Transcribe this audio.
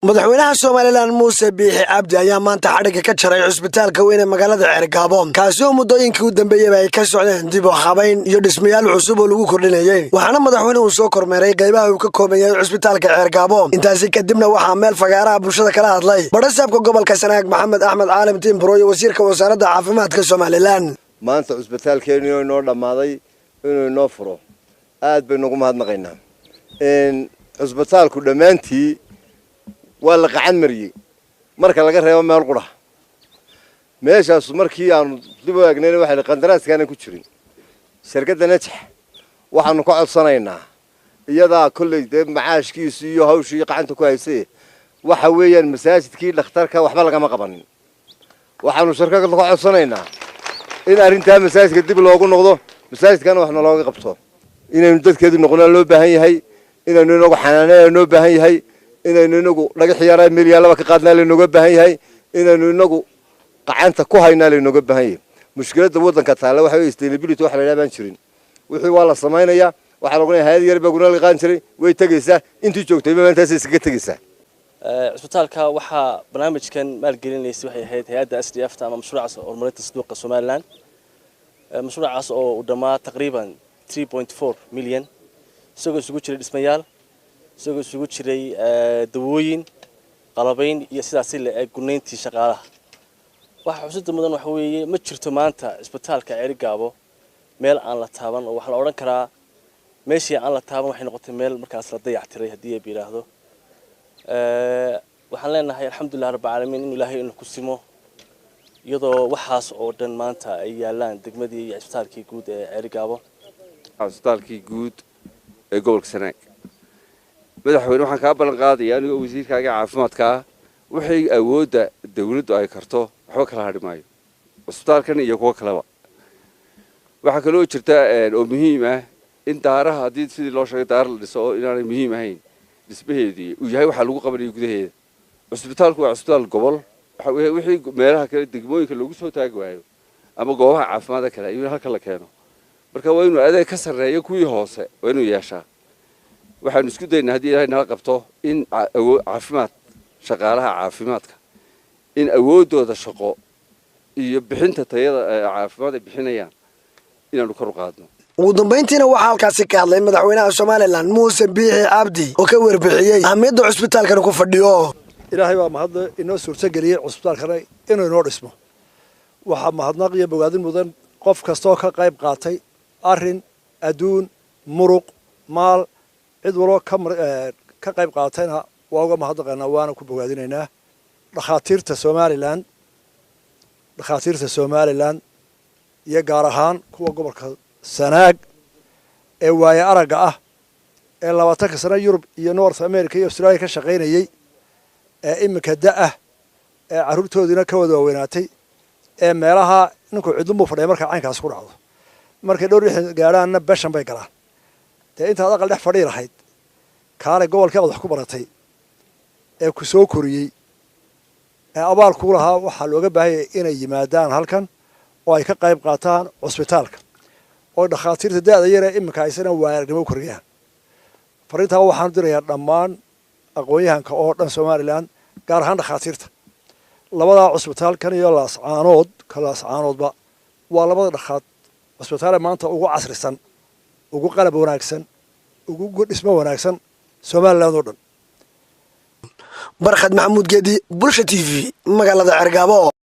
madaxweynaha Soomaaliland Muuse Biixi Cabdi ayaa maanta xadhiga ka jaray cisbitaalka weyn ee magaalada ceerigaabo kaasi oo muddooyinkii u dambeeyay ay ka socdeen dib u habayn iyo dhismayaal cusub oo lagu kordhinayay waxaana madaxweynuhu soo kormeeray qaybaha uu ka kooban yahay cisbitaalka ceerigaabo intaasi kadibna waxaa meel fagaaraha bulshada kala hadlay badhasaabka gobolka Sanaag Maxamed Axmed Caalim Timbro iyo wasiirka wasaaradda caafimaadka Soomaaliland maanta cisbitaalkeenu inoo dhamaaday inuu inoo furo aad bay nagu mahadnaqaynaa cisbitaalku dhamaantii waa la qacan mariyay marka laga reebo meel qura meeshaas markii aan dib u eegnay waxa qandaraaskana ku jirin shirkadda Najax waxaanu ka codsanaynaa iyada kulay macaashkiisu iyo hawshii qacanta ku haysay waxa weeyaan masaajidkii dhakhtarka waxba laga ma qabanin waxaanu shirkadda ka codsanaynaa in arinta masaajidka dib loogu noqdo masaajidkana waxna looga qabto inaynu dadkeedu noqonaa loo baahan yahay inaynu inagu xanaanayno loo baahan yahay inaynu inagu laga xiyaaray milyaanaba ka qaadnaa leenooga baahan yahay inaynu inagu qacanta ku haynaa leenooga baahan yahay mushkiladda wadanka taala waxa weeye sustainability waxa la yiraahdaa jirin wixii waa la sameeynaya waxa lagu leeyahay hay'ad yar baa guna la qaan jiray way tagaysaa intii joogtay maantaas iskaga tagaysaa cisbitaalka waxa barnaamijkan maalgelinaysa waxay ahayd hay'adda SDF ama mashruuca horumarinta suuqa Soomaaliland mashruucaas oo u dhamaa taqriiban 3.4 milyan isagoo isugu jiray dhismayaal isagoo isugu jiray dawooyin qalabayn iyo sidaas ee gunayntii shaqaalaha waxa xusuusta mudan waxa weeye ma jirto maanta cisbitaalka ceerigaabo meel aan la taaban oo waxa la oran karaa meeshii aan la taaban waxay noqotay meel markaas la dayactiray hadii ay biiraahdo waxaan leenahay alxamdulillah rabbil caalamiin in ilaahay inuu ku simo iyadoo waxaas oo dhan maanta ay yaalaan degmadii iyo cisbitaalkii guud ee ceerigaabo cisbitaalkii guud ee gobolka Sanaag madaxweyne waxaan ka ballan qaadayaa aniga wasiirkaaga caafimaadka wixii awoodda dawladdu ay karto waxba kala hadhimaayo cisbitaalkan iyo kuwa kaleba waxa kale oo jirta oo muhiim ah in daaraha hadii sidii loo sheegay daar la dhiso oo inaanay muhiim ahayn dhismaheedii uu yahay waxa lagu qabanayo gudaheeda cisbitaalku waa cisbitaal gobol waxa weeye wixii meelaha kale degmooyinka lagu soo taagi waayo ama goobaha caafimaadka kale iyo halka la keeno marka waa inuu adeeg ka sareeyo kuwii hoose waa inuu yeeshaa waxaan isku daynaa hadii Ilaahay nala qabto in caafimaad shaqaalaha caafimaadka in awoodooda shaqo iyo bixinta tayada caafimaad ay bixinayaan inaanu kor u qaadno ugu dambeyntiina waxaa halkaasi ka hadlay madaxweynaha Soomaaliland Muuse Biixi Cabdi oo ka warbixiyay ahmiyadda cisbitaalkan ku fadhiyo Ilaahay waa mahad inoo suurtageliyay cisbitaalkan inuu inoo dhismo waxa mahadnaq iyo bogaadin mudan qof kastoo ka qayb qaatay arin aduun muruq maal cid walba ka qayb qaatayna waa uga mahadnaqaynaa waana ku bogaadinaynaa dhakhaatiirta Soomaaliland iyo gaar ahaan kuwa gobolka Sanaag ee waaya araga ah ee 20 sano Yurub iyo North America iyo Australia ka shaqeynayay ee imika ah ee caruurtoodina ka wada weynaatay ee meelaha ninku cidlum fadhiya marka caynkaas ku dhacdo markay dhowr wixii gaaraanna bashan bay galaan inta aqal dhex fadhiir ahayd kaale gobolka wax ku baratay ee ku soo koriyay ee abaal ku lahaa waxa looga baahay inay yimaadaan halkan oo ay ka qayb qaataan cisbitaalka oo dhakhaatiirta daada yar ee imika aysan waayagnimo koriyaan farinta waxaan dirayaa dhammaan aqoonyahanka oo dhan Soomaaliland gaar ahaan dhakhaatiirta labada cisbitaalkan iyo laascaanoodba waa labada dhakhaat cisbitaal maanta ugu casrisan ugu qalab wanaagsan ugu dhismo wanaagsan Soomaaliland oo dhan barxad Maxamuud Geedi Bulsha TV magaalada Ceerigaabo.